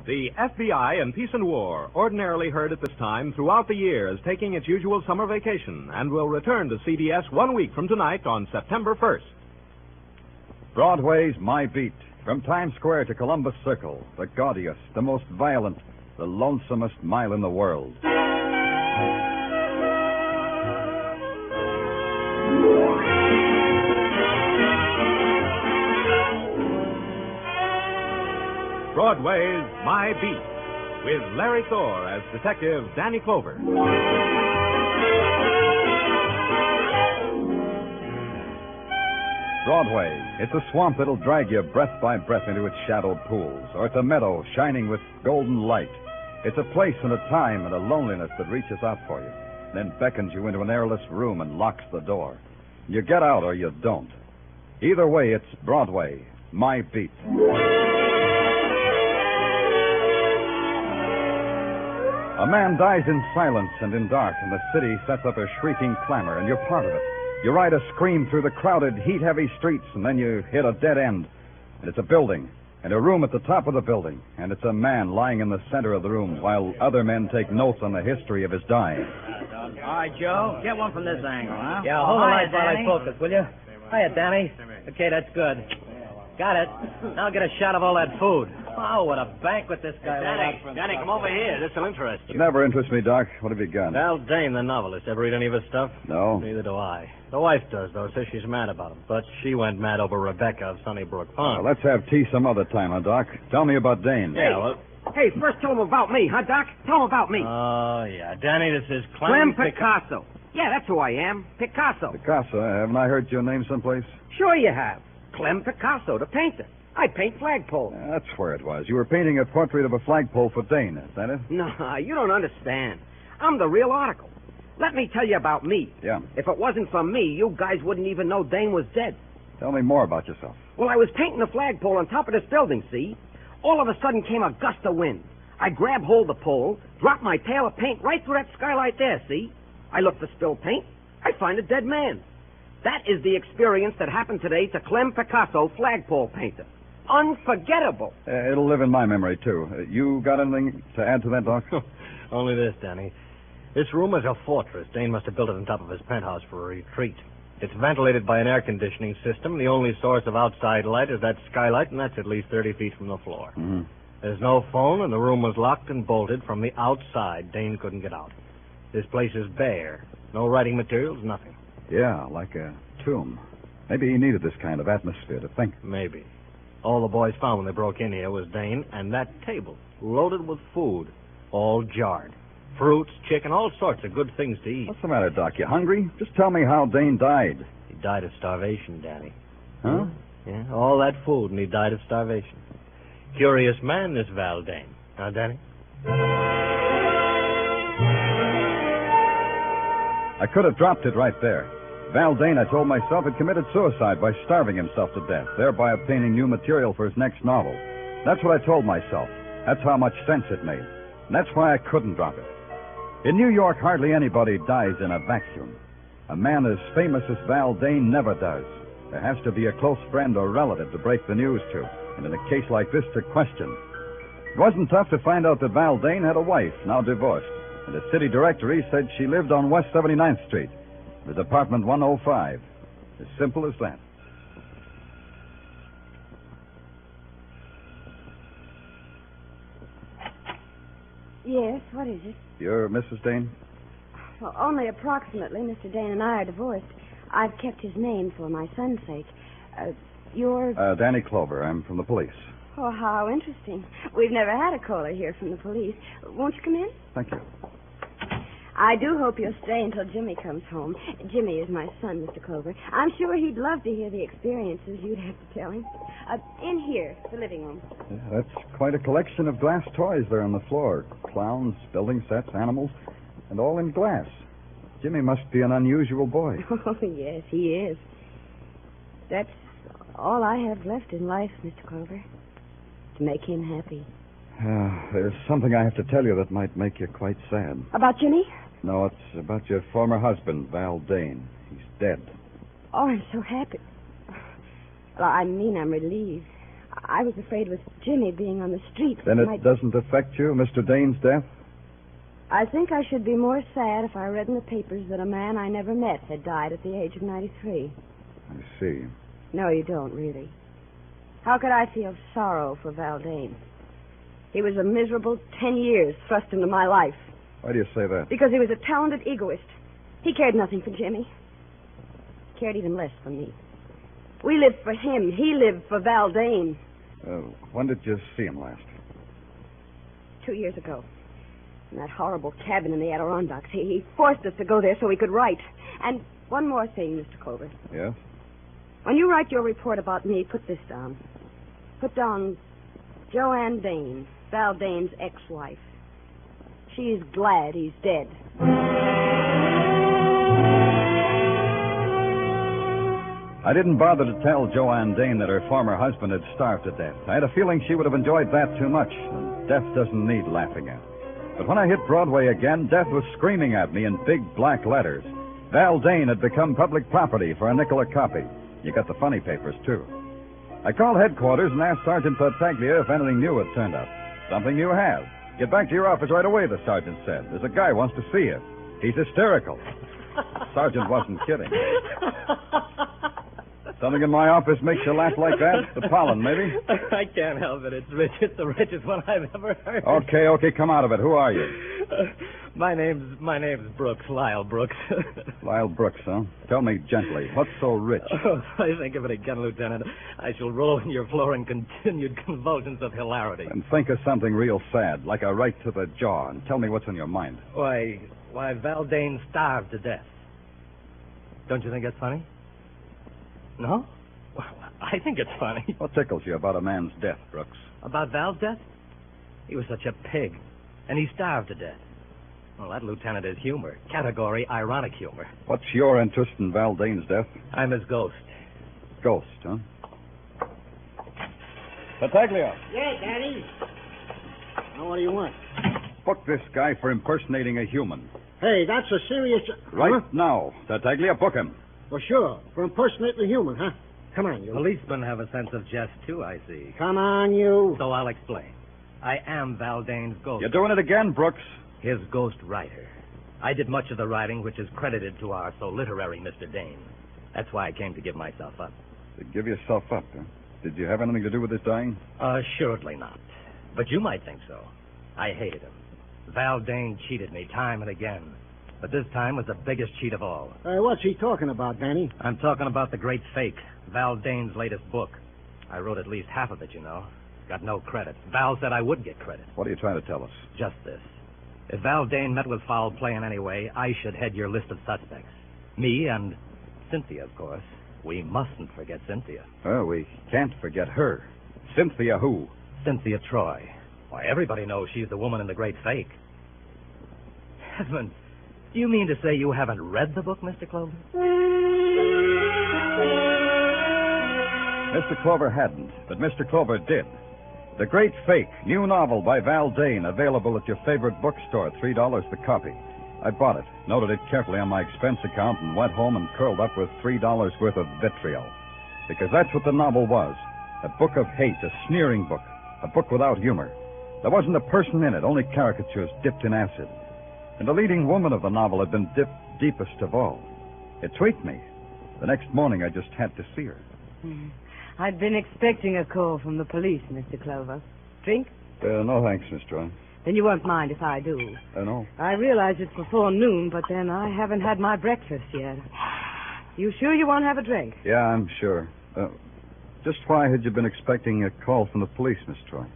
The FBI in Peace and War, ordinarily heard at this time throughout the year, is taking its usual summer vacation and will return to CBS 1 week from tonight on September 1st. Broadway's My Beat. From Times Square to Columbus Circle, the gaudiest, the most violent, the lonesomest mile in the world. Broadway's My Beat, with Larry Thor as Detective Danny Clover. Broadway. It's a swamp that'll drag you breath by breath into its shadowed pools, or it's a meadow shining with golden light. It's a place and a time and a loneliness that reaches out for you, then beckons you into an airless room and locks the door. You get out or you don't. Either way, it's Broadway, My Beat. A man dies in silence and in dark, and the city sets up a shrieking clamor, and you're part of it. You ride a scream through the crowded, heat-heavy streets, and then you hit a dead end. And it's a building, and a room at the top of the building, and it's a man lying in the center of the room while other men take notes on the history of his dying. All right, Joe, get one from this angle, huh? Yeah, hold the light while I focus, will you? Hiya, Danny. Okay, that's good. Got it. Now get a shot of all that food. Oh, what a banquet this guy laid out for himself. Danny, come over here. This'll interest you. It never interests me, Doc. What have you got? Val Dane, the novelist. Ever read any of his stuff? No. Neither do I. The wife does, though. Says she's mad about him. But she went mad over Rebecca of Sunnybrook Farm. Let's have tea some other time, huh, Doc? Tell me about Dane. Yeah, well... Hey, first tell him about me, huh, Doc? Tell him about me. Oh, yeah. Danny, this is Clem Picasso. Yeah, that's who I am. Picasso. Picasso, haven't I heard your name someplace? Sure you have. Clem Picasso, the painter. I paint flagpoles. That's where it was. You were painting a portrait of a flagpole for Dane, is that it? No, you don't understand. I'm the real article. Let me tell you about me. Yeah. If it wasn't for me, you guys wouldn't even know Dane was dead. Tell me more about yourself. Well, I was painting a flagpole on top of this building, see? All of a sudden came a gust of wind. I grabbed hold of the pole, dropped my pail of paint right through that skylight there, see? I look for spilled paint. I find a dead man. That is the experience that happened today to Clem Picasso, flagpole painter. Unforgettable. It'll live in my memory, too. You got anything to add to that, Doc? Only this, Danny. This room is a fortress. Dane must have built it on top of his penthouse for a retreat. It's ventilated by an air conditioning system. The only source of outside light is that skylight, and that's at least 30 feet from the floor. Mm-hmm. There's no phone, and the room was locked and bolted from the outside. Dane couldn't get out. This place is bare. No writing materials, nothing. Yeah, like a tomb. Maybe he needed this kind of atmosphere to think. Maybe. All the boys found when they broke in here was Dane and that table, loaded with food, all jarred. Fruits, chicken, all sorts of good things to eat. What's the matter, Doc? You hungry? Just tell me how Dane died. He died of starvation, Danny. Huh? Yeah, all that food, and he died of starvation. Curious man, this Val Dane. Huh, Danny? I could have dropped it right there. Val Dane, I told myself, had committed suicide by starving himself to death, thereby obtaining new material for his next novel. That's what I told myself. That's how much sense it made. And that's why I couldn't drop it. In New York, hardly anybody dies in a vacuum. A man as famous as Val Dane never does. There has to be a close friend or relative to break the news to, and in a case like this, to question. It wasn't tough to find out that Val Dane had a wife, now divorced, and the city directory said she lived on West 79th Street. It was apartment 105. As simple as that. Yes, what is it? You're Mrs. Dane? Well, only approximately. Mr. Dane and I are divorced. I've kept his name for my son's sake. You're... Danny Clover. I'm from the police. Oh, how interesting. We've never had a caller here from the police. Won't you come in? Thank you. I do hope you'll stay until Jimmy comes home. Jimmy is my son, Mr. Clover. I'm sure he'd love to hear the experiences you'd have to tell him. In here, the living room. Yeah, that's quite a collection of glass toys there on the floor. Clowns, building sets, animals, and all in glass. Jimmy must be an unusual boy. Oh, yes, he is. That's all I have left in life, Mr. Clover. To make him happy. There's something I have to tell you that might make you quite sad. About Jimmy? No, it's about your former husband, Val Dane. He's dead. Oh, I'm so happy. Well, I mean, I'm relieved. I was afraid with Jimmy being on the street. Then it doesn't affect you, Mr. Dane's death? I think I should be more sad if I read in the papers that a man I never met had died at the age of 93. I see. No, you don't, really. How could I feel sorrow for Val Dane? He was a miserable 10 years thrust into my life. Why do you say that? Because he was a talented egoist. He cared nothing for Jimmy. Cared even less for me. We lived for him. He lived for Val Dane. When did you see him last? 2 years ago. In that horrible cabin in the Adirondacks. He forced us to go there so he could write. And one more thing, Mr. Clover. Yes? When you write your report about me, put this down. Put down Joanne Dane, Val Dane's ex-wife. She's glad he's dead. I didn't bother to tell Joanne Dane that her former husband had starved to death. I had a feeling she would have enjoyed that too much, and death doesn't need laughing at. But when I hit Broadway again, death was screaming at me in big black letters. Val Dane had become public property for a nickel a copy. You got the funny papers, too. I called headquarters and asked Sergeant Tartaglia if anything new had turned up. Something you have. Get back to your office right away, the sergeant said. There's a guy who wants to see you. He's hysterical. The sergeant wasn't kidding. Something in my office makes you laugh like that? The pollen, maybe? I can't help it. It's rich. It's the richest one I've ever heard. Okay, come out of it. Who are you? My name's Brooks, Lyle Brooks. Lyle Brooks, huh? Tell me gently, what's so rich? Oh, I think of it again, Lieutenant. I shall roll on your floor in continued convulsions of hilarity. And think of something real sad, like a right to the jaw, and tell me what's on your mind. Why, Val Dane starved to death. Don't you think that's funny? No? Well, I think it's funny. What tickles you about a man's death, Brooks? About Val's death? He was such a pig, and he starved to death. Well, that, Lieutenant, is humor. Category ironic humor. What's your interest in Val Dane's death? I'm his ghost. Ghost, huh? Tartaglia. Yeah, Daddy. Now, what do you want? Book this guy for impersonating a human. Hey, that's a serious... Right Huh? now. Tartaglia, book him. Well, sure. For impersonating a human, huh? Come on, you. Policemen have a sense of jest, too, I see. Come on, you. So I'll explain. I am Val Dane's ghost. You're doing it again, Brooks. His ghost writer. I did much of the writing, which is credited to our so literary Mr. Dane. That's why I came to give myself up. To give yourself up, huh? Did you have anything to do with this dying? Assuredly not. But you might think so. I hated him. Val Dane cheated me time and again. But this time was the biggest cheat of all. What's he talking about, Danny? I'm talking about The Great Fake, Val Dane's latest book. I wrote at least half of it, you know. Got no credit. Val said I would get credit. What are you trying to tell us? Just this. If Val Dane met with foul play in any way, I should head your list of suspects. Me and Cynthia, of course. We mustn't forget Cynthia. Oh, we can't forget her. Cynthia who? Cynthia Troy. Why, everybody knows she's the woman in The Great Fake. Heavens. Do you mean to say you haven't read the book, Mr. Clover? Mr. Clover hadn't, but Mr. Clover did. The Great Fake, new novel by Val Dane, available at your favorite bookstore, $3 the copy. I bought it, noted it carefully on my expense account, and went home and curled up with $3 worth of vitriol. Because that's what the novel was. A book of hate, a sneering book, a book without humor. There wasn't a person in it, only caricatures dipped in acid. And the leading woman of the novel had been dipped deepest of all. It tweaked me. The next morning, I just had to see her. I'd been expecting a call from the police, Mr. Clover. Drink? No thanks, Miss Troy. Then you won't mind if I do. No. I realize it's before noon, but then I haven't had my breakfast yet. You sure you won't have a drink? Yeah, I'm sure. Just why had you been expecting a call from the police, Miss Troy?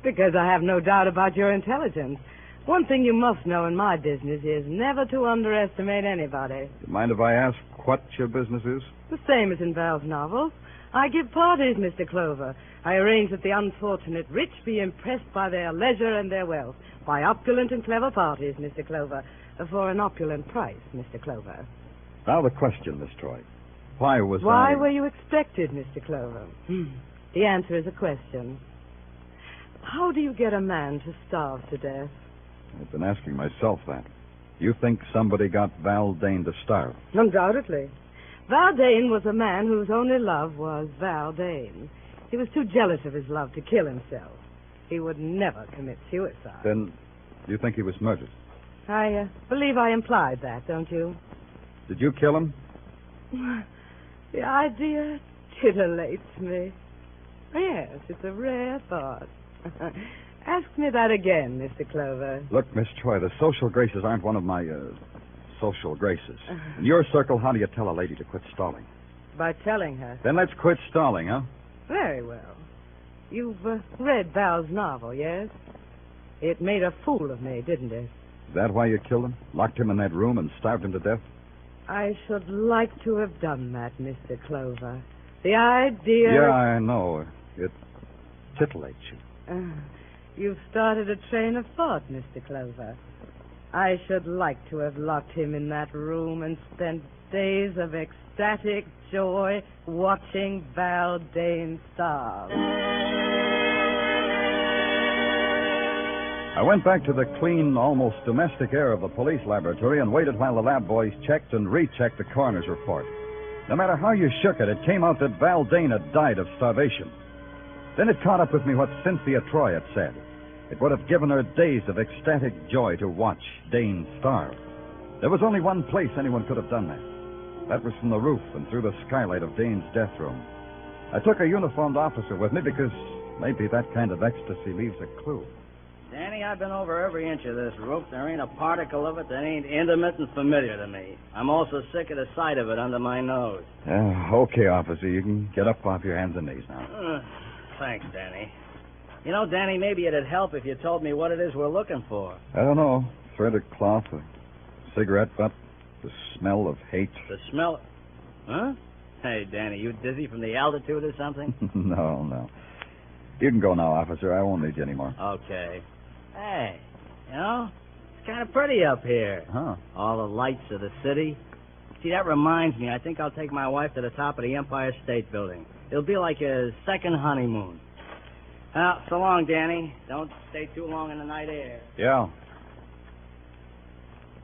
Because I have no doubt about your intelligence. One thing you must know in my business is never to underestimate anybody. You mind if I ask what your business is? The same as in Val's novels. I give parties, Mr. Clover. I arrange that the unfortunate rich be impressed by their leisure and their wealth. By opulent and clever parties, Mr. Clover. For an opulent price, Mr. Clover. Now the question, Miss Troy. Why were you expected, Mr. Clover? The answer is a question. How do you get a man to starve to death? I've been asking myself that. You think somebody got Val Dane to starve? Undoubtedly. Val Dane was a man whose only love was Val Dane. He was too jealous of his love to kill himself. He would never commit suicide. Then you think he was murdered? I believe I implied that, don't you? Did you kill him? The idea titillates me. Yes, it's a rare thought. Ask me that again, Mr. Clover. Look, Miss Troy, the social graces aren't one of my, social graces. In your circle, how do you tell a lady to quit stalling? By telling her. Then let's quit stalling, huh? Very well. You've read Val's novel, yes? It made a fool of me, didn't it? Is that why you killed him? Locked him in that room and starved him to death? I should like to have done that, Mr. Clover. The idea... Yeah, I know. It titillates you. You've started a train of thought, Mr. Clover. I should like to have locked him in that room and spent days of ecstatic joy watching Val Dane starve. I went back to the clean, almost domestic air of the police laboratory and waited while the lab boys checked and rechecked the coroner's report. No matter how you shook it, it came out that Val Dane had died of starvation. Then it caught up with me what Cynthia Troy had said. It would have given her days of ecstatic joy to watch Dane starve. There was only one place anyone could have done that. That was from the roof and through the skylight of Dane's death room. I took a uniformed officer with me because maybe that kind of ecstasy leaves a clue. Danny, I've been over every inch of this roof. There ain't a particle of it that ain't intimate and familiar to me. I'm also sick of the sight of it under my nose. Okay, officer. You can get up off your hands and knees now. Thanks, Danny. You know, Danny, maybe it'd help if you told me what it is we're looking for. I don't know. Threaded cloth, a cigarette butt, the smell of hate. The smell... Huh? Hey, Danny, you dizzy from the altitude or something? No. You can go now, officer. I won't need you anymore. Okay. Hey, you know, it's kind of pretty up here. Huh. All the lights of the city. See, that reminds me. I think I'll take my wife to the top of the Empire State Building. It'll be like a second honeymoon. Well, so long, Danny. Don't stay too long in the night air. Yeah.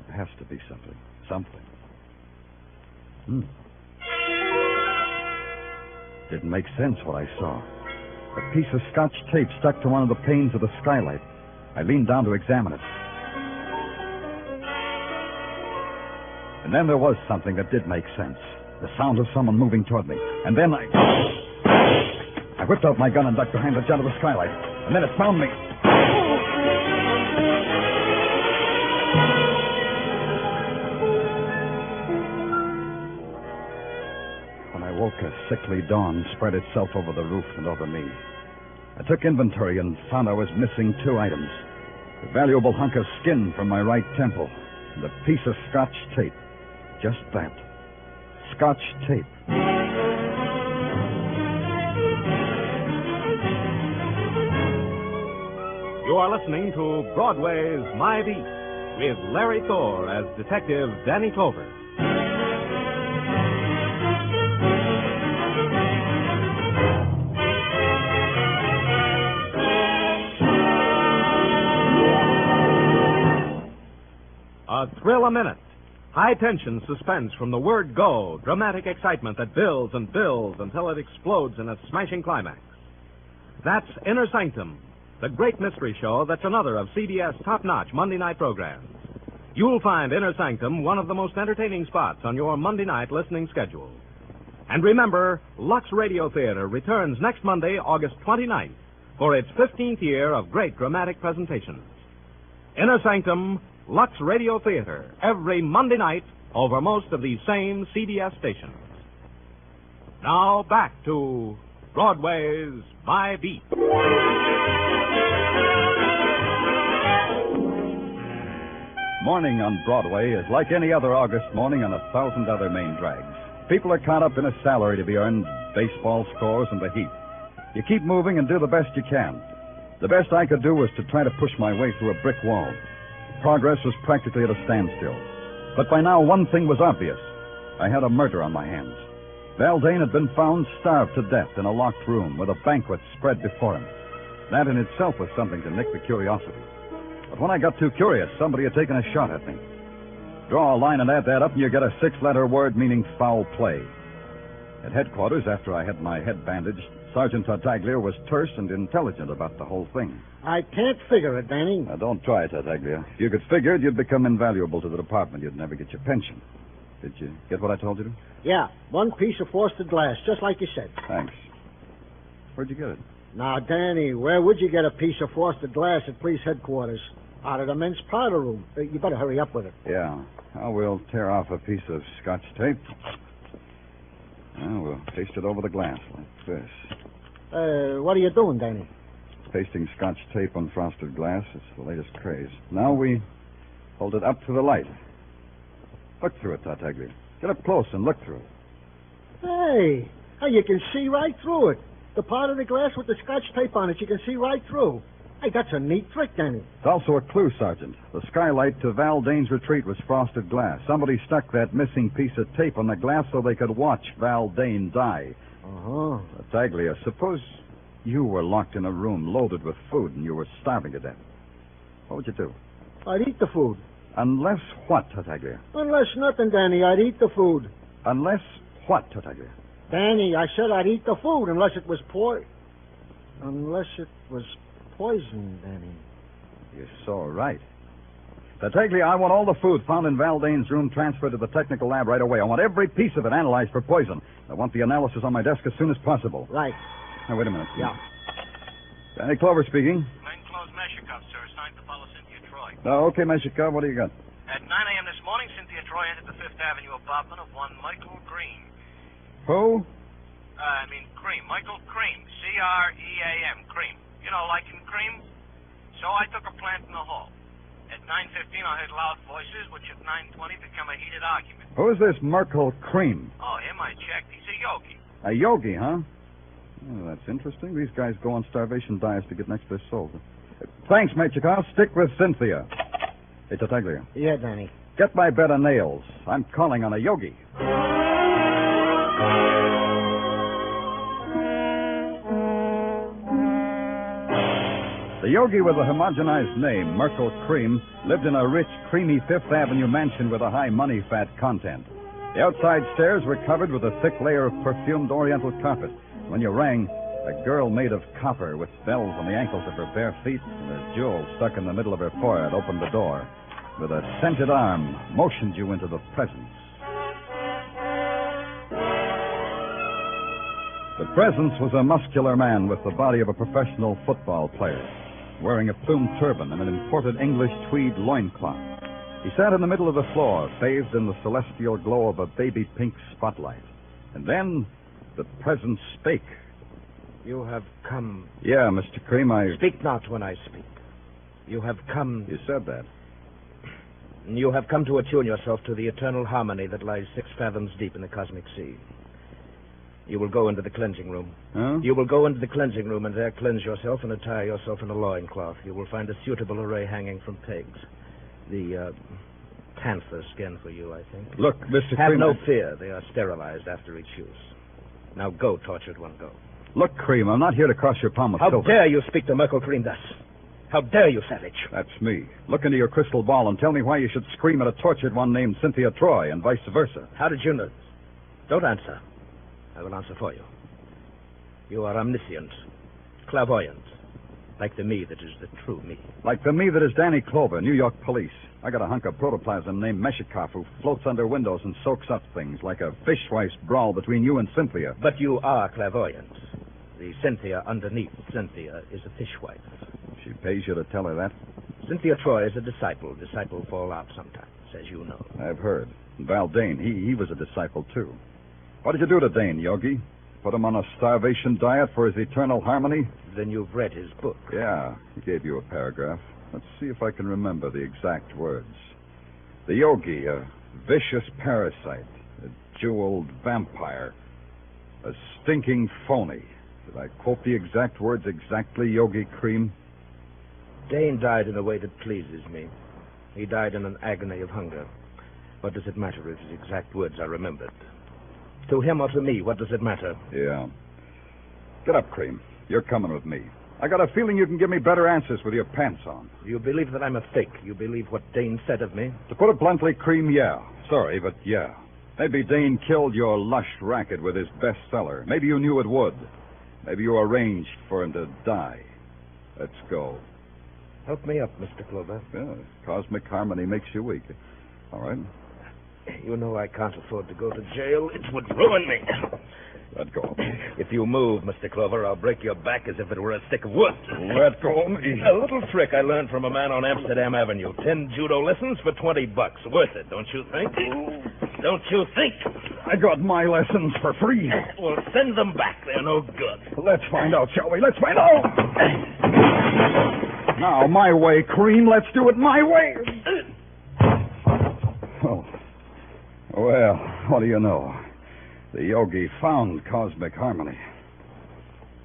There has to be something. Didn't make sense what I saw. A piece of Scotch tape stuck to one of the panes of the skylight. I leaned down to examine it. And then there was something that did make sense. The sound of someone moving toward me. And then I whipped out my gun and ducked behind the jet of the skylight. And then it found me. When I woke, a sickly dawn spread itself over the roof and over me. I took inventory and found I was missing 2 items. A valuable hunk of skin from my right temple and a piece of Scotch tape. Just that. Scotch tape. You are listening to Broadway's My Beat with Larry Thor as Detective Danny Clover. A thrill a minute. High-tension suspense from the word go. Dramatic excitement that builds and builds until it explodes in a smashing climax. That's Inner Sanctum, the great mystery show that's another of CBS top-notch Monday night programs. You'll find Inner Sanctum one of the most entertaining spots on your Monday night listening schedule. And remember, Lux Radio Theater returns next Monday, August 29th, for its 15th year of great dramatic presentations. Inner Sanctum, Lux Radio Theater, every Monday night over most of these same CBS stations. Now back to Broadway's My Beat. Morning on Broadway is like any other August morning on 1,000 other main drags. People are caught up in a salary to be earned, baseball scores, and the heat. You keep moving and do the best you can. The best I could do was to try to push my way through a brick wall. Progress was practically at a standstill. But by now, one thing was obvious. I had a murder on my hands. Val Dane had been found starved to death in a locked room with a banquet spread before him. That in itself was something to nick the curiosity. But when I got too curious, somebody had taken a shot at me. Draw a line and add that up, and you get a 6-letter word meaning foul play. At headquarters, after I had my head bandaged, Sergeant Tartaglia was terse and intelligent about the whole thing. I can't figure it, Danny. Now, don't try, Tartaglia. If you could figure it, you'd become invaluable to the department. You'd never get your pension. Did you get what I told you to? Yeah, one piece of frosted glass, just like you said. Thanks. Where'd you get it? Now, Danny, where would you get a piece of frosted glass at police headquarters? Out of the men's powder room. You better hurry up with it. Yeah. Now, we'll tear off a piece of Scotch tape. Now, we'll paste it over the glass like this. What are you doing, Danny? Pasting Scotch tape on frosted glass. It's the latest craze. Now we hold it up to the light. Look through it, Tartaglia. Get up close and look through it. Hey, you can see right through it. The part of the glass with the Scotch tape on it, you can see right through. Hey, that's a neat trick, Danny. It's also a clue, Sergeant. The skylight to Val Dane's retreat was frosted glass. Somebody stuck that missing piece of tape on the glass so they could watch Val Dane die. Uh-huh. Tartaglia, suppose you were locked in a room loaded with food and you were starving to death. What would you do? I'd eat the food. Unless what, Tartaglia? Unless nothing, Danny, I'd eat the food. Unless what, Tartaglia? Danny, I said I'd eat the food unless it was poison, Danny. You're so right. Tartaglia, I want all the food found in Val Dane's room transferred to the technical lab right away. I want every piece of it analyzed for poison. I want the analysis on my desk as soon as possible. Right. Now, wait a minute. Yeah. Danny Clover speaking. Plainclothes Meshikov, sir, assigned to follow Cynthia Troy. Oh, okay, Meshikov, what do you got? At 9 a.m. this morning, Cynthia Troy entered the Fifth Avenue apartment of one Michael Green. Who? Cream. Michael Cream. C-R-E-A-M. Cream. You know, like in cream? So I took a plant in the hall. At 9:15, I heard loud voices, which at 9:20 become a heated argument. Who is this Merkel Cream? Oh, him I checked. He's a yogi. A yogi, huh? Oh, that's interesting. These guys go on starvation diets to get next to their souls. Thanks, Mechikov. Stick with Cynthia. Hey, Tartaglia. Yeah, Danny. Get my bed of nails. I'm calling on a yogi. The yogi with a homogenized name, Merkel Cream, lived in a rich, creamy Fifth Avenue mansion with a high money-fat content. The outside stairs were covered with a thick layer of perfumed oriental carpet. When you rang, a girl made of copper with bells on the ankles of her bare feet and a jewel stuck in the middle of her forehead opened the door. With a scented arm, motioned you into the presence. The presence was a muscular man with the body of a professional football player, wearing a plumed turban and an imported English tweed loincloth. He sat in the middle of the floor, bathed in the celestial glow of a baby pink spotlight. And then the presence spake. You have come. Yeah, Mr. Cream, Speak not when I speak. You have come. You said that. You have come to attune yourself to the eternal harmony that lies 6 fathoms deep in the cosmic sea. You will go into the cleansing room. Huh? You will go into the cleansing room and there cleanse yourself and attire yourself in a loincloth. You will find a suitable array hanging from pegs. The panther skin for you, I think. Look, Mr. Have Cream... no fear. They are sterilized after each use. Now go, tortured one, go. Look, Cream, I'm not here to cross your palm with How silver. dare you speak to Merkel Cream thus? How dare you, savage? That's me. Look into your crystal ball and tell me why you should scream at a tortured one named Cynthia Troy and vice versa. How did you know? Don't answer. I will answer for you. You are omniscient, clairvoyant, like the me that is the true me. Like the me that is Danny Clover, New York police. I got a hunk of protoplasm named Meshikov who floats under windows and soaks up things like a fishwife's brawl between you and Cynthia. But you are clairvoyant. The Cynthia underneath Cynthia is a fishwife. She pays you to tell her that? Cynthia Troy is a disciple. Disciples fall out sometimes, as you know. I've heard. Val Dane, he was a disciple, too. What did you do to Dane, Yogi? Put him on a starvation diet for his eternal harmony? Then you've read his book. Yeah, he gave you a paragraph. Let's see if I can remember the exact words. The Yogi, a vicious parasite, a jeweled vampire, a stinking phony. Did I quote the exact words exactly, Yogi Cream? Dane died in a way that pleases me. He died in an agony of hunger. What does it matter if his exact words are remembered? To him or to me, what does it matter? Yeah. Get up, Cream. You're coming with me. I got a feeling you can give me better answers with your pants on. You believe that I'm a fake. You believe what Dane said of me. To put it bluntly, Cream, yeah. Sorry, but yeah. Maybe Dane killed your lush racket with his bestseller. Maybe you knew it would. Maybe you arranged for him to die. Let's go. Help me up, Mr. Clover. Yeah, cosmic harmony makes you weak. All right. You know I can't afford to go to jail. It would ruin me. Let go. If you move, Mr. Clover, I'll break your back as if it were a stick of wood. Let go of me. A little trick I learned from a man on Amsterdam Avenue. 10 judo lessons for $20. Worth it, don't you think? Don't you think? I got my lessons for free. Well, send them back. They're no good. Let's find out, shall we? Let's find out. Now, my way, Cream. Let's do it my way. Oh. Well, what do you know? The yogi found cosmic harmony.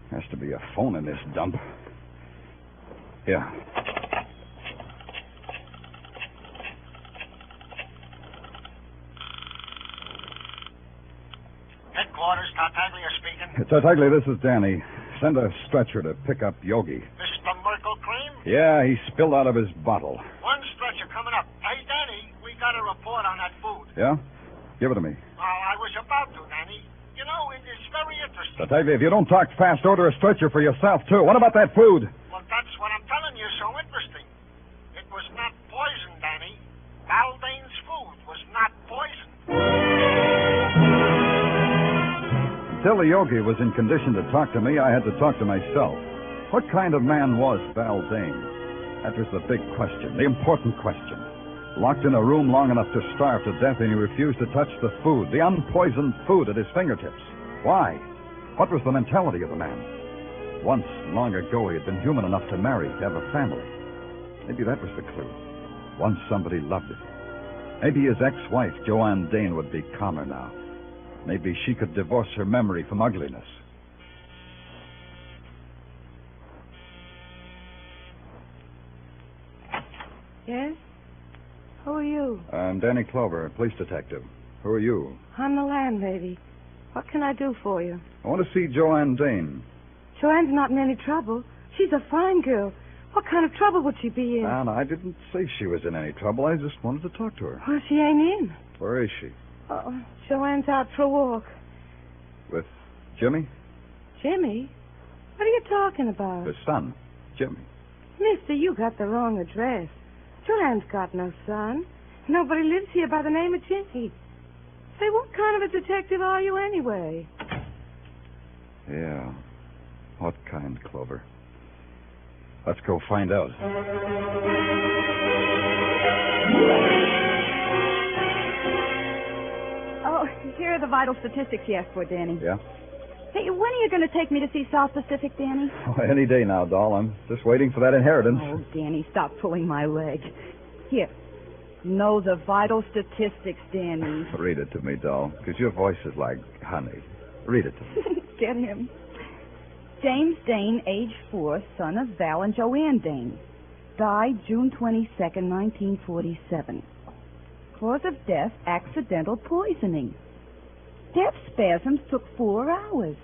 Has to be a phone in this dump. Yeah. Headquarters, Tartaglia speaking. Tartaglia, this is Danny. Send a stretcher to pick up Yogi. Mr. Merkle Cream? Yeah, he spilled out of his bottle. One stretcher coming up. Hey, Danny, we got a report on that food. Yeah? Give it to me. I was about to, Danny. You know, it is very interesting. Tartaglia, if you don't talk fast, order a stretcher for yourself, too. What about that food? Well, that's what I'm telling you, so interesting. It was not poison, Danny. Val Dane's food was not poison. Until the yogi was in condition to talk to me, I had to talk to myself. What kind of man was Val Dane? That was the big question, the important question. Locked in a room long enough to starve to death, and he refused to touch the food, the unpoisoned food at his fingertips. Why? What was the mentality of the man? Once, long ago, he had been human enough to marry, to have a family. Maybe that was the clue. Once somebody loved it. Maybe his ex-wife, Joanne Dane, would be calmer now. Maybe she could divorce her memory from ugliness. Yes? Who are you? I'm Danny Clover, police detective. Who are you? I'm the landlady. What can I do for you? I want to see Joanne Dane. Joanne's not in any trouble. She's a fine girl. What kind of trouble would she be in? And I didn't say she was in any trouble. I just wanted to talk to her. Well, she ain't in. Where is she? Oh, Joanne's out for a walk. With Jimmy? Jimmy? What are you talking about? His son, Jimmy. Mister, you got the wrong address. Joanne's got no son. Nobody lives here by the name of Jimmy. Say, what kind of a detective are you anyway? Yeah. What kind, Clover? Let's go find out. Oh, here are the vital statistics you asked for, Danny. Yeah? Hey, when are you going to take me to see South Pacific, Danny? Oh, any day now, doll. I'm just waiting for that inheritance. Oh, Danny, stop pulling my leg. Here. Know the vital statistics, Danny. Read it to me, doll, because your voice is like honey. Read it to me. Get him. James Dane, age 4, son of Val and Joanne Dane. Died June 22nd, 1947. Cause of death, accidental poisoning. Death spasms took 4 hours.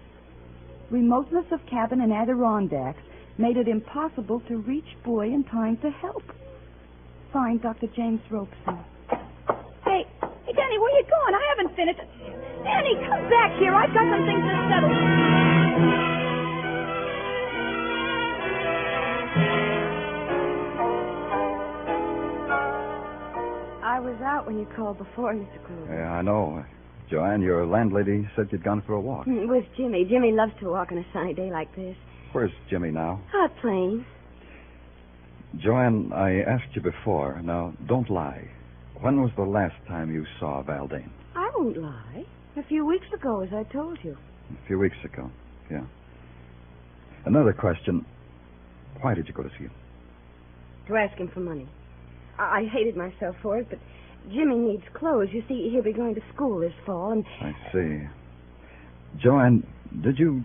Remoteness of cabin in Adirondacks made it impossible to reach boy in time to help. Signed, Dr. James Robeson. Hey, Danny, where you going? I haven't finished. Danny, come back here. I've got some things to settle. I was out when you called before, Mr. Clover. Yeah, I know. Joanne, your landlady said you'd gone for a walk. With Jimmy. Jimmy loves to walk on a sunny day like this. Where's Jimmy now? Out playing. Joanne, I asked you before. Now, don't lie. When was the last time you saw Val Dane? I won't lie. A few weeks ago, as I told you. A few weeks ago, yeah. Another question. Why did you go to see him? To ask him for money. I hated myself for it, but Jimmy needs clothes. You see, he'll be going to school this fall, and... I see. Joanne, did you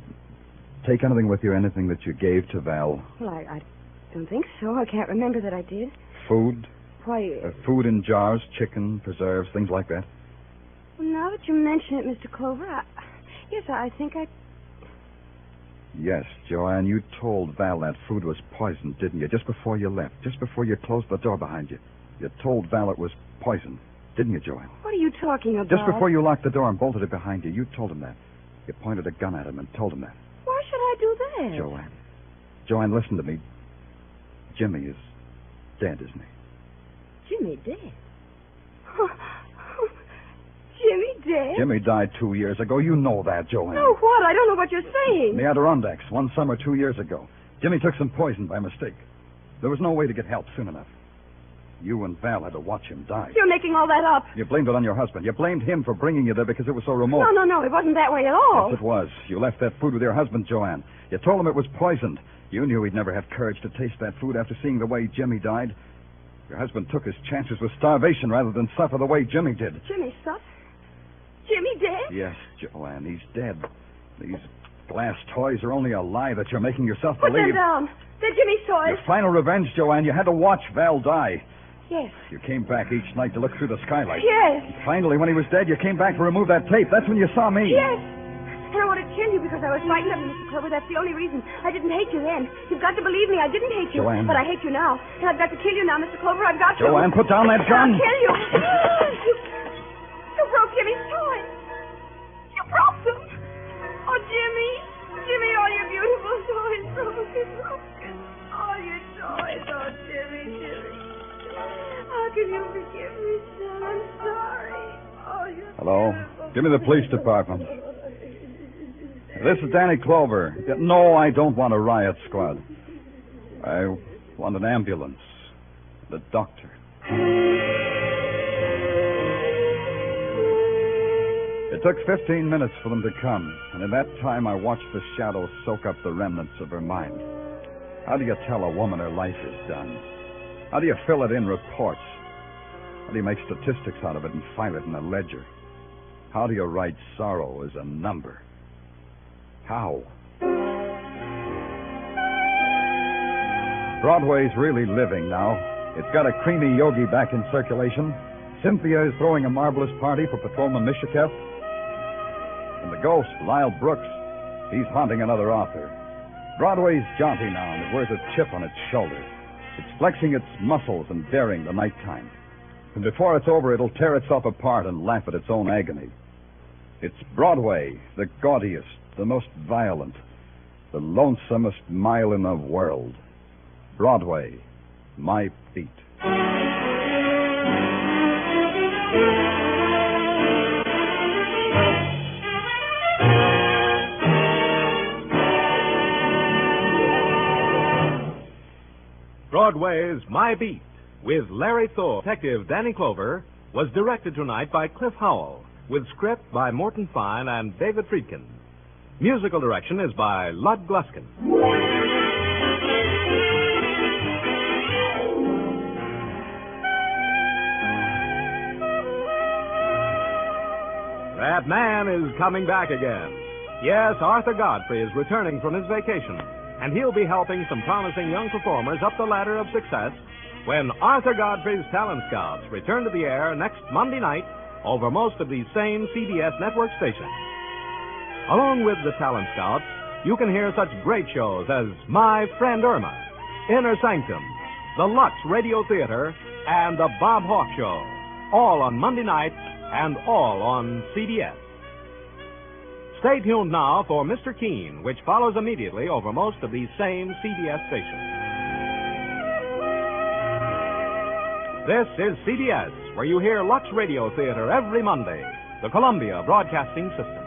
take anything with you, anything that you gave to Val? Well, I don't think so. I can't remember that I did. Food? Why... food in jars, chicken, preserves, things like that? Well, now that you mention it, Mr. Clover, yes, I think I... Yes, Joanne, you told Val that food was poisoned, didn't you? Just before you left, just before you closed the door behind you. You told Val it was poison, didn't you, Joanne? What are you talking about? Just before you locked the door and bolted it behind you, you told him that. You pointed a gun at him and told him that. Why should I I do that? Joanne, listen to me. Jimmy is dead, isn't he? Jimmy dead? Jimmy dead? Jimmy died 2 years ago. You know that, Joanne. No, what? I don't know what you're saying. In the Adirondacks, one summer 2 years ago. Jimmy took some poison by mistake. There was no way to get help soon enough. You and Val had to watch him die. You're making all that up. You blamed it on your husband. You blamed him for bringing you there because it was so remote. No. It wasn't that way at all. Yes, it was. You left that food with your husband, Joanne. You told him it was poisoned. You knew he'd never have courage to taste that food after seeing the way Jimmy died. Your husband took his chances with starvation rather than suffer the way Jimmy did. Jimmy suffered? Jimmy dead? Yes, Joanne, he's dead. These glass toys are only a lie that you're making yourself Put believe. them down. They're Jimmy's toys. Your final revenge, Joanne. You had to watch Val die. Yes. You came back each night to look through the skylight. Yes. Finally, when he was dead, you came back to remove that tape. That's when you saw me. Yes. And I wanted to kill you because I was frightened of you, Mr. Clover. That's the only reason. I didn't hate you then. You've got to believe me. I didn't hate you. Joanne. But I hate you now. And I've got to kill you now, Mr. Clover. I've got to. Joanne, put down that gun. I'll kill you. You broke Jimmy's toys. You broke them. Oh, Jimmy. Jimmy, all your beautiful toys broken. All your toys. Oh, Jimmy. How can you forgive me, son? I'm sorry. Oh, you're Hello? Give me the police department. This is Danny Clover. No, I don't want a riot squad. I want an ambulance. The doctor. It took 15 minutes for them to come, and in that time I watched the shadows soak up the remnants of her mind. How do you tell a woman her life is done? How do you fill it in reports? How do you make statistics out of it and file it in a ledger? How do you write sorrow as a number? How? Broadway's really living now. It's got a creamy yogi back in circulation. Cynthia is throwing a marvelous party for Patrolman Mishikev. And the ghost, Lyle Brooks, he's haunting another author. Broadway's jaunty now, and it wears a chip on its shoulder. It's flexing its muscles and daring the nighttime. And before it's over, it'll tear itself apart and laugh at its own agony. It's Broadway, the gaudiest, the most violent, the lonesomest mile in the world. Broadway, my beat. Broadway's My Beat, with Larry Thor, Detective Danny Clover, was directed tonight by Cliff Howell, with script by Morton Fine and David Friedkin. Musical direction is by Lud Gluskin. That man is coming back again. Yes, Arthur Godfrey is returning from his vacation, and he'll be helping some promising young performers up the ladder of success when Arthur Godfrey's Talent Scouts return to the air next Monday night over most of these same CBS network stations. Along with the Talent Scouts, you can hear such great shows as My Friend Irma, Inner Sanctum, the Lux Radio Theater, and the Bob Hawke Show, all on Monday nights and all on CBS. Stay tuned now for Mr. Keene, which follows immediately over most of these same CBS stations. This is CBS, where you hear Lux Radio Theater every Monday, the Columbia Broadcasting System.